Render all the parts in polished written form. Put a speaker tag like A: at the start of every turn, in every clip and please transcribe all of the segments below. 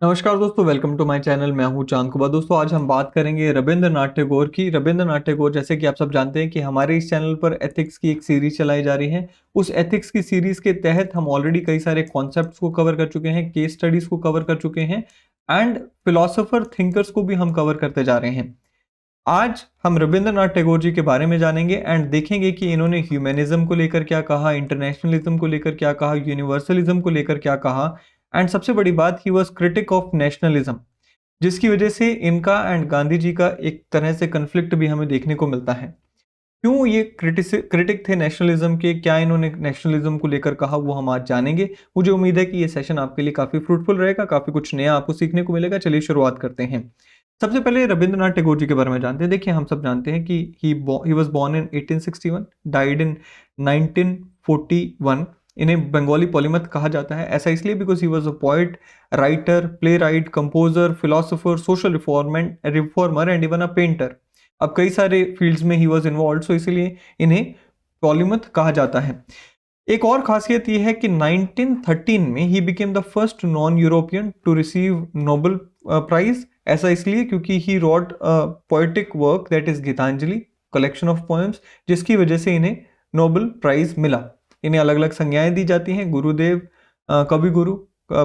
A: नमस्कार दोस्तों, welcome to my channel. मैं हूं चांद कुमार। दोस्तों, आज हम बात करेंगे रविंद्रनाथ टैगोर की। रविंद्रनाथ टैगोर, जैसे कि आप सब जानते हैं कि हमारे इस चैनल पर एथिक्स की एक सीरीज चलाई जा रही है। उस एथिक्स की सीरीज के तहत हम ऑलरेडी कई सारे कॉन्सेप्ट्स को कवर कर चुके हैं, केस स्टडीज को कवर कर चुके हैं एंड फिलोसोफर थिंकर्स को भी हम कवर करते जा रहे हैं। आज हम रविंद्रनाथ टैगोर जी के बारे में जानेंगे एंड देखेंगे कि इन्होंने ह्यूमैनिज्म को लेकर क्या कहा, इंटरनेशनलिज्म को लेकर क्या कहा, यूनिवर्सलिज्म को लेकर क्या कहा एंड सबसे बड़ी बात, he was critic of nationalism, जिसकी वजह से इनका एंड गांधी जी का एक तरह से कन्फ्लिक्ट भी हमें देखने को मिलता है। क्यों ये क्रिटिक थे नेशनलिज्म के, क्या इन्होंने नेशनलिज्म को लेकर कहा, वो हम आज जानेंगे। मुझे उम्मीद है कि ये सेशन आपके लिए काफी फ्रूटफुल रहेगा, काफी कुछ नया आपको सीखने को मिलेगा। चलिए शुरुआत करते हैं। सबसे पहले रविंद्रनाथ टैगोर जी के बारे में जानते हैं। देखिए, हम सब जानते हैं कि he was born in 1861, died in 1941। इन्हें बंगाली पॉलीमथ कहा जाता है, ऐसा इसलिए because he was a poet, writer, playwright, composer, philosopher, social reformer and even a painter. अब कई सारे फील्ड्स में ही वॉज इन्वॉल्व, सो इसीलिए इन्हें पॉलीमथ कहा जाता है। एक और खासियत यह है कि 1913 में ही became the first non European to receive Nobel prize. ऐसा इसलिए क्योंकि he wrote poetic work that is Gitanjali, collection of poems, जिसकी वजह से इन्हें नोबेल प्राइज मिला। इन्हें अलग अलग संज्ञाएं दी जाती हैं, गुरुदेव, कवि गुरु,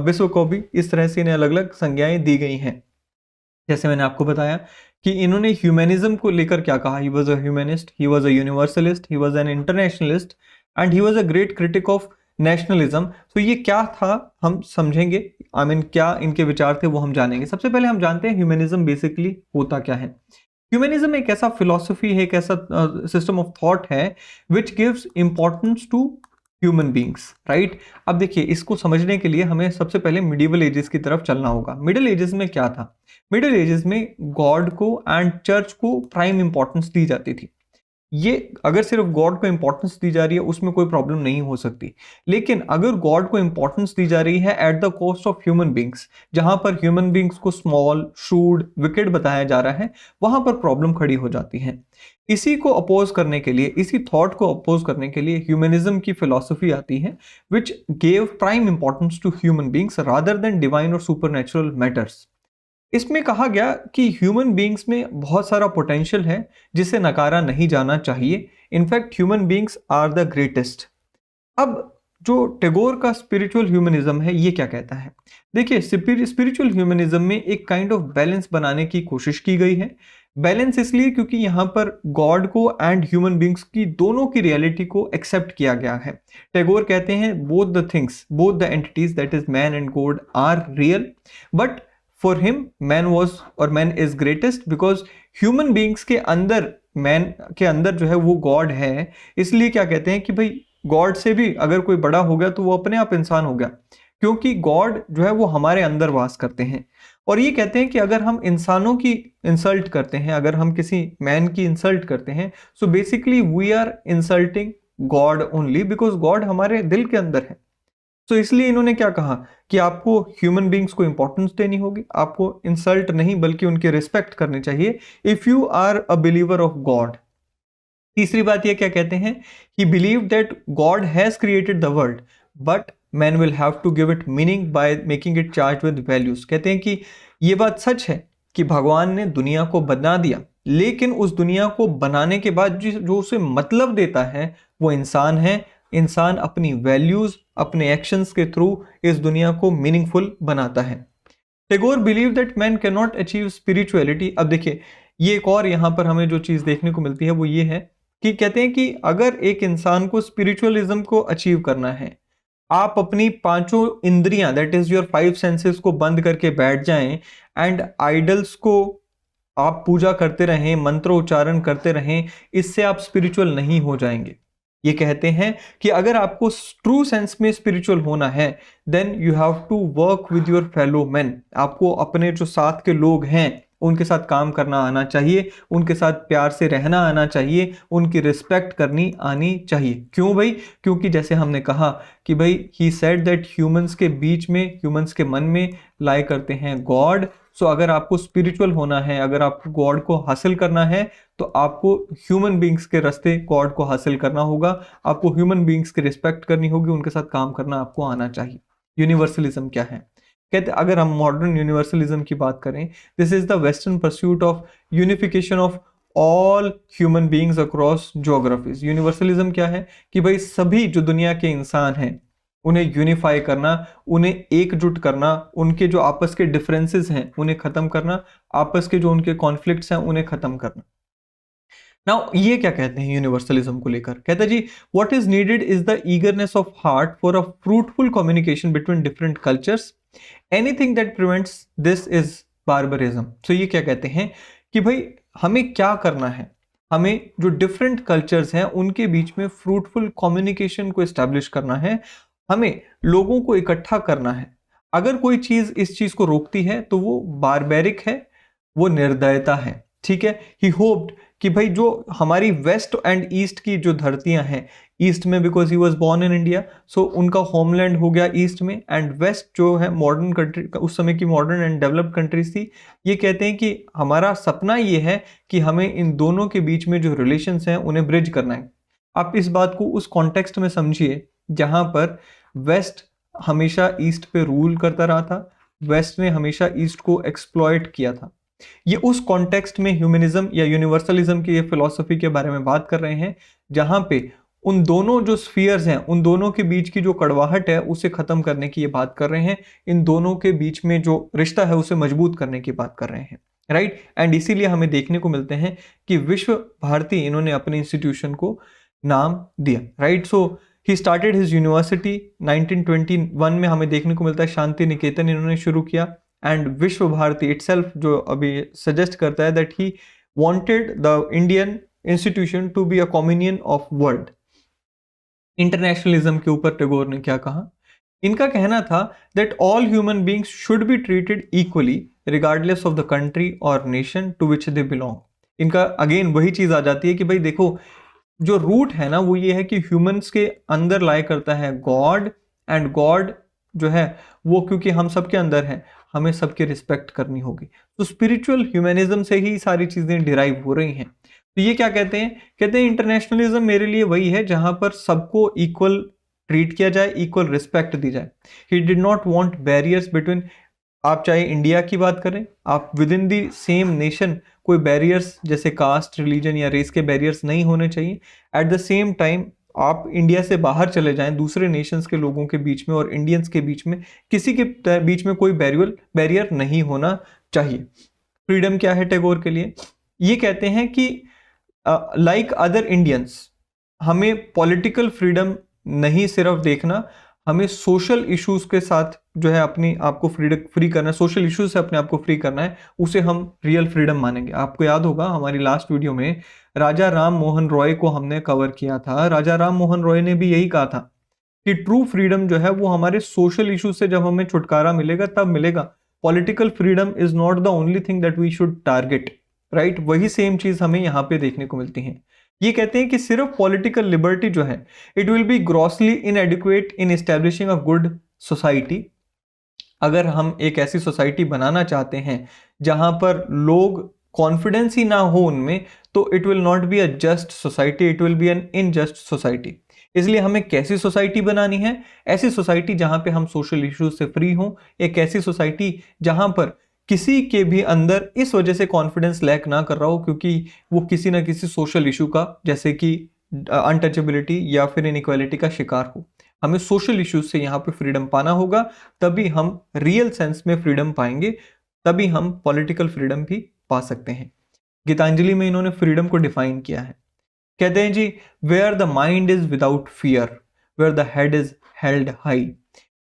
A: विश्व कवि, इस तरह से इन्हें अलग अलग संज्ञाएं दी गई हैं। जैसे मैंने आपको बताया कि इन्होंने ह्यूमैनिज्म को लेकर क्या कहा। ही was a humanist, he was a universalist, he was an internationalist and he was a great critic of nationalism. तो ये क्या था हम समझेंगे, क्या इनके विचार थे वो हम जानेंगे। सबसे पहले हम जानते हैं ह्यूमनिज्म बेसिकली होता क्या है। ह्यूमनिज्म एक ऐसा फिलॉसफी है, एक ऐसा सिस्टम ऑफ थॉट है which gives importance to human beings, right. अब देखिए, इसको समझने के लिए हमें सबसे पहले मिडिवल एजेस की तरफ चलना होगा। मिडिल एजेस में क्या था? मिडिल एजेस में गॉड को एंड चर्च को प्राइम इंपॉर्टेंस दी जाती थी। ये अगर सिर्फ गॉड को इंपॉर्टेंस दी जा रही है उसमें कोई प्रॉब्लम नहीं हो सकती, लेकिन अगर गॉड को इंपॉर्टेंस दी जा रही है at the cost of human beings, जहां पर ह्यूमन बींग्स को स्मॉल, शूड, विकेड बताया जा रहा है, वहां पर प्रॉब्लम खड़ी हो जाती है। इसी को अपोज करने के लिए, इसी थॉट को अपोज करने के लिए ह्यूमनिज्म की फिलॉसफी आती है which gave prime importance to human beings rather than divine और सुपरनेचुरल मैटर्स। इसमें कहा गया कि ह्यूमन बींग्स में बहुत सारा पोटेंशियल है जिसे नकारा नहीं जाना चाहिए। In fact human beings are the greatest. अब जो टैगोर का स्पिरिचुअल ह्यूमनिज्म है, ये क्या कहता है? देखिए, स्पिरिचुअल ह्यूमनिज्म में एक काइंड ऑफ बैलेंस बनाने की कोशिश की गई है। बैलेंस इसलिए क्योंकि यहाँ पर गॉड को एंड ह्यूमन बींग्स की दोनों की रियलिटी को एक्सेप्ट किया गया है। टैगोर कहते हैं both the things, both the entities that is man and God are real, but for him man was और man is greatest because human beings के अंदर, मैन के अंदर जो है वो गॉड है। इसलिए क्या कहते हैं कि भाई, गॉड से भी अगर कोई बड़ा हो गया तो वो अपने आप इंसान हो गया, क्योंकि गॉड जो है वो हमारे अंदर वास करते हैं। और ये कहते हैं कि अगर हम इंसानों की इंसल्ट करते हैं, अगर हम किसी मैन की इंसल्ट करते हैं, so basically we are insulting God only because God हमारे दिल के अंदर है। तो इसलिए इन्होंने क्या कहा कि आपको ह्यूमन बींग्स को इंपॉर्टेंस देनी होगी, आपको इंसल्ट नहीं बल्कि उनकी रिस्पेक्ट करनी चाहिए if you are a believer of God. तीसरी बात ये क्या कहते हैं? He believe that God has created the world but man will have to give it meaning by making it charge with values. कहते हैं कि ये बात सच है कि भगवान ने दुनिया को बना दिया, लेकिन उस दुनिया को बनाने के बाद जो उसे मतलब देता है वो इंसान है। इंसान अपनी वैल्यूज, अपने एक्शंस के थ्रू इस दुनिया को मीनिंगफुल बनाता है। Tagore believe that man can not achieve spirituality. अब देखिए, ये एक और यहाँ पर हमें जो चीज देखने को मिलती है वो ये है कि कहते हैं कि अगर एक इंसान को स्पिरिचुअलिज्म को अचीव करना है, आप अपनी पांचों इंद्रियां, that is your five senses को बंद करके बैठ जाएं एंड आइडल्स को आप पूजा करते रहें, मंत्र उच्चारण करते रहें, इससे आप स्पिरिचुअल नहीं हो जाएंगे। ये कहते हैं कि अगर आपको ट्रू सेंस में स्पिरिचुअल होना है then you have to work with your fellow man. आपको अपने जो साथ के लोग हैं उनके साथ काम करना आना चाहिए, उनके साथ प्यार से रहना आना चाहिए, उनकी रिस्पेक्ट करनी आनी चाहिए। क्यों भाई? क्योंकि जैसे हमने कहा कि भाई, ही सेड दैट ह्यूमंस के बीच में, ह्यूमंस के मन में लाई करते हैं गॉड। सो अगर आपको स्पिरिचुअल होना है, अगर आपको गॉड को हासिल करना है, तो आपको ह्यूमन बींग्स के रास्ते गॉड को हासिल करना होगा। आपको ह्यूमन बींग्स की रिस्पेक्ट करनी होगी, उनके साथ काम करना आपको आना चाहिए। यूनिवर्सलिज्म क्या है? कहते अगर हम मॉडर्न यूनिवर्सलिज्म की बात करें, this is the western pursuit of unification of all human beings across geographies. Universalism क्या है कि भाई सभी जो दुनिया के इंसान हैं उन्हें यूनिफाई करना, उन्हें एकजुट करना, उनके जो आपस के डिफरेंसेस हैं उन्हें खत्म करना, आपस के जो उनके कॉन्फ्लिक्ट्स हैं उन्हें खत्म करना। नाउ ये क्या कहते हैं यूनिवर्सलिज्म को लेकर, कहते हैं जी what is needed is the eagerness of heart for a fruitful communication between different cultures, anything that prevents this is barbarism. तो ये क्या कहते हैं कि भाई हमें क्या करना है, हमें जो डिफरेंट कल्चर्स हैं उनके बीच में फ्रूटफुल कम्युनिकेशन को एस्टैब्लिश करना है, हमें लोगों को इकट्ठा करना है। अगर कोई चीज इस चीज को रोकती है तो वो बारबेरिक है, वो निर्दयता है। ठीक है, ही होप्ड कि भाई जो हमारी वेस्ट एंड ईस्ट की जो धरतियां हैं, ईस्ट में because he was born in India, so उनका होमलैंड हो गया ईस्ट में, एंड वेस्ट जो है मॉडर्न कंट्री, उस समय की मॉडर्न एंड डेवलप्ड कंट्रीज थी। ये कहते हैं कि हमारा सपना ये है कि हमें इन दोनों के बीच में जो रिलेशंस हैं उन्हें ब्रिज करना है। आप इस बात को उस कॉन्टेक्स्ट में समझिए जहां पर वेस्ट हमेशा ईस्ट पे रूल करता रहा था, वेस्ट ने हमेशा ईस्ट को एक्सप्लॉइट किया था। ये उस कॉन्टेक्स्ट में ह्यूमनिज्म या यूनिवर्सलिज्म की ये फिलॉसफी के बारे में बात कर रहे हैं, जहां पे उन दोनों जो स्फीयर्स हैं, उन दोनों के बीच की जो कड़वाहट है उसे खत्म करने की ये बात कर रहे हैं, इन दोनों के बीच में जो रिश्ता है उसे मजबूत करने की बात कर रहे हैं, राइट। एंड इसीलिए हमें देखने को मिलते हैं कि विश्व भारती इन्होंने अपने इंस्टीट्यूशन को नाम दिया, right. So he started his university 1921 में, हमें देखने को मिलता है शांति निकेतन इन्होंने शुरू किया। एंड विश्व भारती इटसेल्फ जो अभी सजेस्ट करता है that he wanted the Indian institution to be a communion of world. Internationalism के ऊपर टैगोर ने क्या कहा, इनका कहना था that all human beings should be treated equally regardless of the country और nation to which they belong. इनका अगेन वही चीज आ जाती है कि भाई देखो जो रूट है ना वो ये है कि ह्यूमंस के अंदर लाई करता है गॉड, एंड गॉड जो है वो क्योंकि हम सबके अंदर है, हमें सबकी रिस्पेक्ट करनी होगी। तो स्पिरिचुअल ह्यूमनिज्म से ही सारी चीजें डिराइव हो रही हैं। तो ये क्या कहते हैं, कहते हैं इंटरनेशनलिज्म मेरे लिए वही है जहां पर सबको इक्वल ट्रीट किया जाए, इक्वल रिस्पेक्ट दी जाए। He did not want barriers between, आप चाहे इंडिया की बात करें, आप with in the same nation कोई बैरियर्स जैसे कास्ट, रिलीजन या रेस के बैरियर्स नहीं होने चाहिए। एट द सेम टाइम आप इंडिया से बाहर चले जाएं दूसरे नेशंस के लोगों के बीच में और इंडियंस के बीच में किसी के बीच में कोई बैरियर नहीं होना चाहिए। फ्रीडम क्या है टैगोर के लिए, ये कहते हैं कि लाइक अदर इंडियंस हमें पॉलिटिकल फ्रीडम नहीं सिर्फ देखना, हमें सोशल इश्यूज के साथ जो है अपनी आपको फ्री करना है, सोशल इश्यूज से अपने आप को फ्री करना है, उसे हम रियल फ्रीडम मानेंगे। आपको याद होगा हमारी लास्ट वीडियो में राजा राम मोहन रॉय को हमने कवर किया था। राजा राम मोहन रॉय ने भी यही कहा था कि ट्रू फ्रीडम जो है वो हमारे सोशल इश्यूज से जब हमें छुटकारा मिलेगा तब मिलेगा। Political freedom is not the only thing that we should target, right. वही सेम चीज हमें यहाँ पे देखने को मिलती है। ये कहते हैं कि सिर्फ पॉलिटिकल लिबर्टी जो है it will B grossly इनएडिक्वेट in establishing a good society. अगर हम एक ऐसी सोसाइटी बनाना चाहते हैं जहां पर लोग कॉन्फिडेंस ही ना हो उनमें, तो it will not be a just society, it will be an unjust society. इसलिए हमें कैसी सोसाइटी बनानी है, ऐसी सोसाइटी जहां पे हम सोशल इश्यूज से फ्री हों, एक ऐसी सोसाइटी जहां पर किसी के भी अंदर इस वजह से कॉन्फिडेंस लैक ना कर रहा हो क्योंकि वो किसी ना किसी सोशल इशू का जैसे कि अनटचेबिलिटी या फिर इनइक्वालिटी का शिकार हो। हमें सोशल इश्यूज से यहाँ पे फ्रीडम पाना होगा, तभी हम रियल सेंस में फ्रीडम पाएंगे, तभी हम पॉलिटिकल फ्रीडम भी पा सकते हैं। गीतांजलि में इन्होंने फ्रीडम को डिफाइन किया है, कहते हैं जी where the mind is without fear, where the head is held high,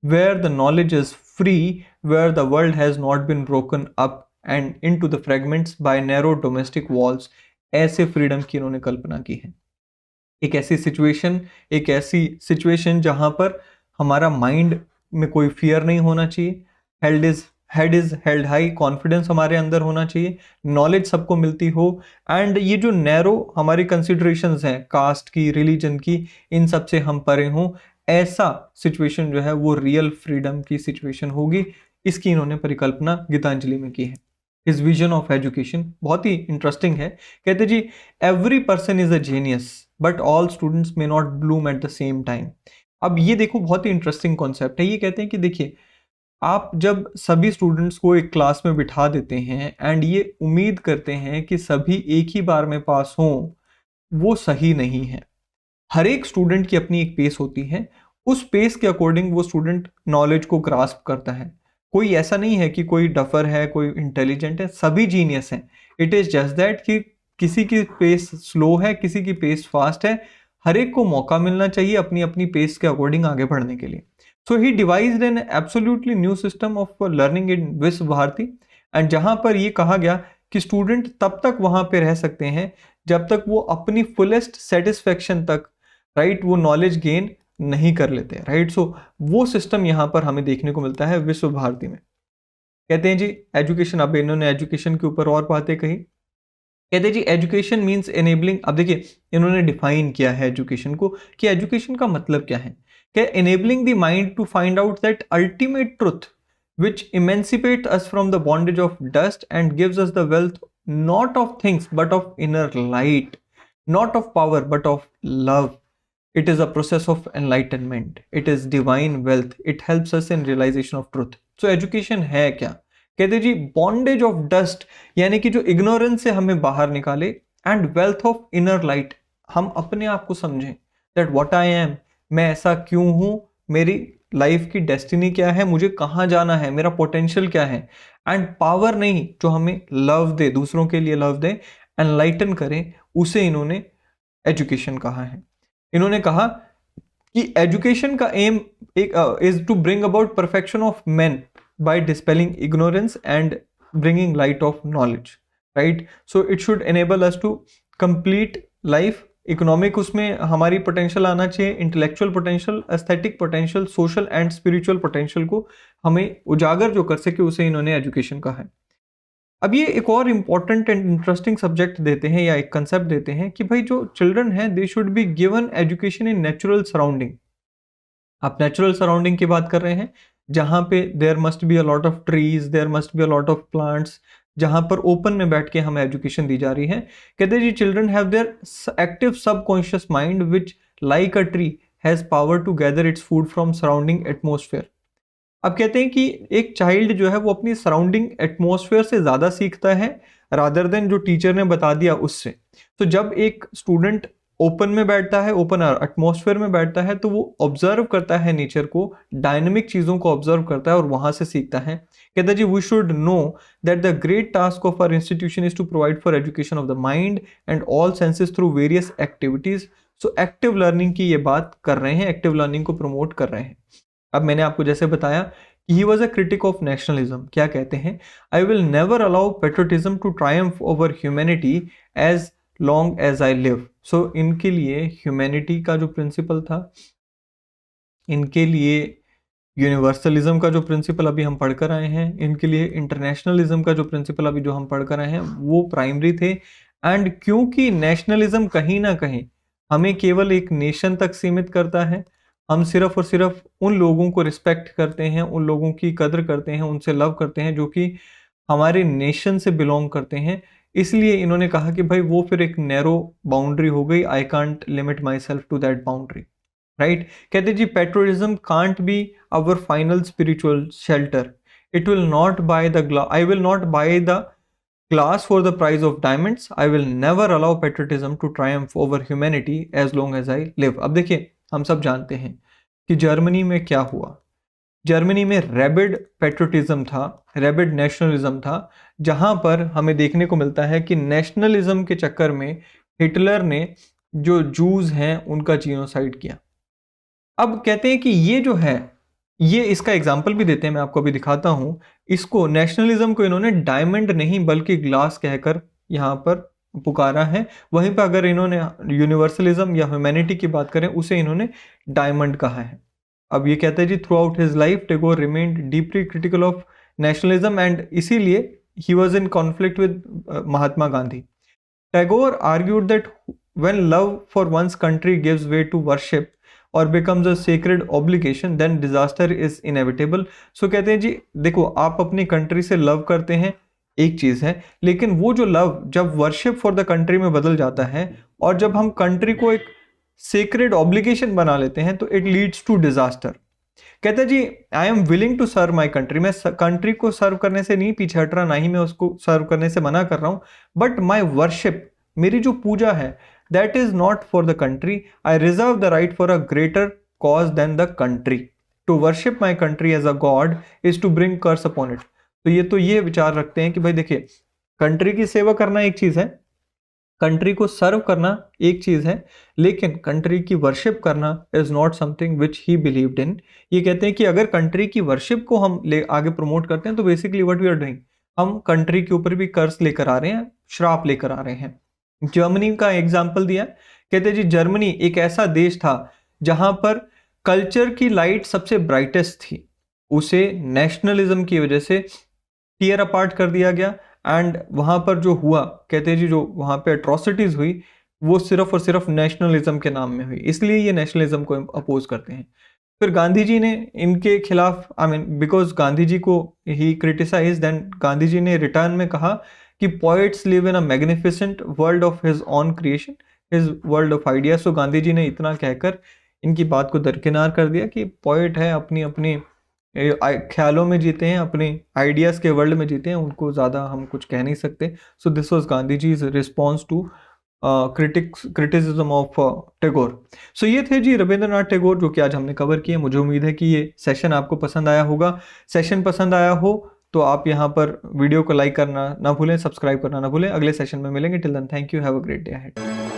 A: where the knowledge is free, where the world has not been broken up and into the fragments by narrow domestic walls. ऐसे freedom की इन्होंने कल्पना की है। एक ऐसी situation जहां पर हमारा माइंड में कोई फियर नहीं होना चाहिए, head is held high, confidence हमारे अंदर होना चाहिए, नॉलेज सबको मिलती हो, एंड ये जो नैरो हमारी कंसिडरेशंस हैं कास्ट की, रिलीजन की, इन सब से हम परे हों, ऐसा सिचुएशन जो है वो रियल फ्रीडम की सिचुएशन होगी। इसकी इन्होंने परिकल्पना गीतांजलि में की है। हिज विजन ऑफ एजुकेशन बहुत ही इंटरेस्टिंग है। कहते जी every person is a genius but all students may not bloom at the same time. अब ये देखो बहुत ही इंटरेस्टिंग कॉन्सेप्ट है। ये कहते हैं कि देखिए आप जब सभी स्टूडेंट्स को एक क्लास में बिठा देते हैं एंड ये उम्मीद करते हैं कि सभी एक ही बार में पास हों, वो सही नहीं है। हर एक स्टूडेंट की अपनी एक पेस होती है, उस पेस के अकॉर्डिंग वो स्टूडेंट नॉलेज को ग्रास्प करता है। कोई ऐसा नहीं है कि कोई डफर है, कोई इंटेलिजेंट है, सभी जीनियस हैं। इट इज जस्ट दैट कि किसी की पेस स्लो है, किसी की पेस फास्ट है। हर एक को मौका मिलना चाहिए अपनी अपनी पेस के अकॉर्डिंग आगे बढ़ने के लिए। So he devised an absolutely new system of learning in Visva Bharati, and जहां पर ये कहा गया कि स्टूडेंट तब तक वहां पे रह सकते हैं जब तक वो अपनी फुलेस्ट सेटिस्फेक्शन तक, राइट, वो नॉलेज गेन नहीं कर लेते, राइट। सो वो सिस्टम यहाँ पर हमें देखने को मिलता है विश्व भारती में। कहते हैं जी एजुकेशन, अब इन्होंने एजुकेशन के ऊपर और बातें कही। कहते हैं जी एजुकेशन मीन्स एनेबलिंग। अब देखिए इन्होंने डिफाइन किया है एजुकेशन को कि एजुकेशन का मतलब क्या है। क्या enabling the mind to find out that ultimate truth which emancipate us from the bondage of dust and gives us the wealth not of things but of inner light, not of power but of love. It is a process of enlightenment. It is divine wealth. It helps us in realization of truth. So education है क्या? कहते जी bondage of dust, यानी कि जो ignorance से हमें बाहर निकाले, and wealth of inner light, हम अपने आप को समझें दैट व्हाट आई एम, मैं ऐसा क्यों हूं, मेरी लाइफ की डेस्टिनी क्या है, मुझे कहाँ जाना है, मेरा पोटेंशियल क्या है। एंड पावर नहीं, जो हमें लव दे, दूसरों के लिए लव दे, एनलाइटन करें, उसे इन्होंने एजुकेशन कहा है। इन्होंने कहा कि एजुकेशन का एम एक is to bring about perfection of man by dispelling ignorance and bringing light of knowledge, right. So it should enable us to complete life. Economic उसमें हमारी पोटेंशियल आना चाहिए, intellectual potential, aesthetic potential, social and spiritual potential को हमें उजागर जो कर सके, उसे इन्होंने एजुकेशन कहा है। अब ये एक और इम्पॉर्टेंट एंड इंटरेस्टिंग सब्जेक्ट देते हैं या एक कंसेप्ट देते हैं कि भाई जो चिल्ड्रन है they should be given education in natural surrounding. आप नेचुरल सराउंडिंग की बात कर रहे हैं जहां पे there must be a lot of trees, there must be a lot of plants, जहां पर ओपन में बैठ के हमें एजुकेशन दी जा रही है। कहते हैं जी children have their active subconscious mind which like a tree has power to gather its food from surrounding atmosphere. अब कहते हैं कि एक चाइल्ड जो है वो अपनी सराउंडिंग एटमॉस्फेयर से ज़्यादा सीखता है रादर देन जो टीचर ने बता दिया उससे। तो जब एक स्टूडेंट ओपन में बैठता है, ओपन एटमॉस्फेयर में बैठता है, तो वो ऑब्जर्व करता है नेचर को, डायनेमिक चीज़ों को ऑब्जर्व करता है और वहाँ से सीखता है। कहता है जी we should know that the great task of our institution is to provide for education of the mind and all senses through various activities. So active learning की ये बात कर रहे हैं, एक्टिव लर्निंग को प्रमोट कर रहे हैं। अब मैंने आपको जैसे बताया कि he was a critic of nationalism. क्या कहते हैं, I will never allow patriotism to triumph over humanity as long as I live. So इनके लिए ह्यूमैनिटी का जो प्रिंसिपल था, इनके लिए यूनिवर्सलिज्म का जो प्रिंसिपल अभी हम पढ़कर आए हैं, इनके लिए इंटरनेशनलिज्म का जो प्रिंसिपल अभी जो हम पढ़कर आए हैं, वो प्राइमरी थे। एंड क्योंकि नेशनलिज्म कहीं ना कहीं हमें केवल एक नेशन तक सीमित करता है, हम सिर्फ और सिर्फ उन लोगों को रिस्पेक्ट करते हैं, उन लोगों की कदर करते हैं, उनसे लव करते हैं जो कि हमारे नेशन से बिलोंग करते हैं, इसलिए इन्होंने कहा कि भाई वो फिर एक नैरो बाउंड्री हो गई, I can't limit myself to that boundary, right. कहते जी patriotism can't be our final spiritual shelter, it will not buy the I will not buy the glass for the price of diamonds. I will never allow patriotism to triumph over humanity as long as I live. अब देखिए हम सब जानते हैं कि Germany में क्या हुआ। जर्मनी में रैबिड पेट्रोटिज्म था, रैबिड नेशनलिज्म था, जहां पर हमें देखने को मिलता है कि नेशनलिज्म के चक्कर में हिटलर ने जो जूज हैं उनका जीनोसाइड किया। अब कहते हैं कि ये जो है, ये इसका एग्जाम्पल भी देते हैं, मैं आपको अभी दिखाता हूं। इसको नेशनलिज्म को इन्होंने डायमंड नहीं बल्कि ग्लास कहकर यहां पर पुकारा है। वहीं पर अगर इन्होंने यूनिवर्सलिज्म या ह्यूमैनिटी की बात करें, उसे इन्होंने डायमंड कहा है। अब ये कहते हैं जी throughout his life Tagore remained deeply critical of nationalism and इसीलिए he was in conflict with Mahatma Gandhi. Tagore argued that when love for one's country gives way to worship or becomes a sacred obligation then disaster is inevitable। सो कहते हैं जी देखो आप अपनी country से love करते हैं एक चीज है, लेकिन वो जो लव जब वर्शिप फॉर द कंट्री में बदल जाता है और जब हम कंट्री को एक सेक्रेड ऑब्लिगेशन बना लेते हैं तो इट लीड्स टू डिजास्टर। कहते हैं जी I am willing to serve my country, मैं कंट्री को सर्व करने से नहीं पीछे हट रहा, ना ही मैं उसको सर्व करने से मना कर रहा हूं, बट माई वर्शिप, मेरी जो पूजा है, that is not for the country, I reserve the right for a greater cause than the country, to worship my country as a god is to bring curse upon it. तो ये विचार रखते हैं कि भाई देखिए, कंट्री की सेवा करना एक चीज है, कंट्री को सर्व करना एक चीज है, लेकिन कंट्री की वर्शिप करना is not something which he believed in. ये कहते हैं कि अगर कंट्री की वर्शिप को हम आगे प्रमोट करते हैं तो basically what we are doing, हम कंट्री के ऊपर भी कर्ज लेकर आ रहे हैं, श्राप लेकर आ रहे हैं। जर्मनी का एग्जाम्पल दिया, कहते हैं जी जर्मनी एक ऐसा देश था जहां पर कल्चर की लाइट सबसे ब्राइटेस्ट थी, उसे नेशनलिज्म की वजह से टीयर अपार्ट कर दिया गया, एंड वहां पर जो हुआ, कहते हैं जी जो वहां पे एट्रोसिटीज हुई वो सिर्फ और सिर्फ नेशनलिज्म के नाम में हुई, इसलिए ये नेशनलिज्म को अपोज करते हैं। फिर गांधी जी ने इनके खिलाफ, I mean because Gandhi ji को he criticise, then Gandhi ji ने रिटर्न में कहा कि poets live in a magnificent world of his on creation, his world of ideas. तो गांधी जी ने इतना कहकर इनकी बात को दरकिनार कर दिया कि पोइट है, अपनी अपनी ख्यालों में जीते हैं, अपने आइडियाज के वर्ल्ड में जीते हैं, उनको ज़्यादा हम कुछ कह नहीं सकते। So this was Gandhi ji response to criticism of Tagore. So ये थे जी रविंद्रनाथ टैगोर, जो कि आज हमने कवर किए। मुझे उम्मीद है कि ये सेशन आपको पसंद आया होगा। सेशन पसंद आया हो तो आप यहाँ पर वीडियो को लाइक करना ना भूलें, सब्सक्राइब करना ना भूलें। अगले सेशन में मिलेंगे। Till then thank you, have a great day ahead.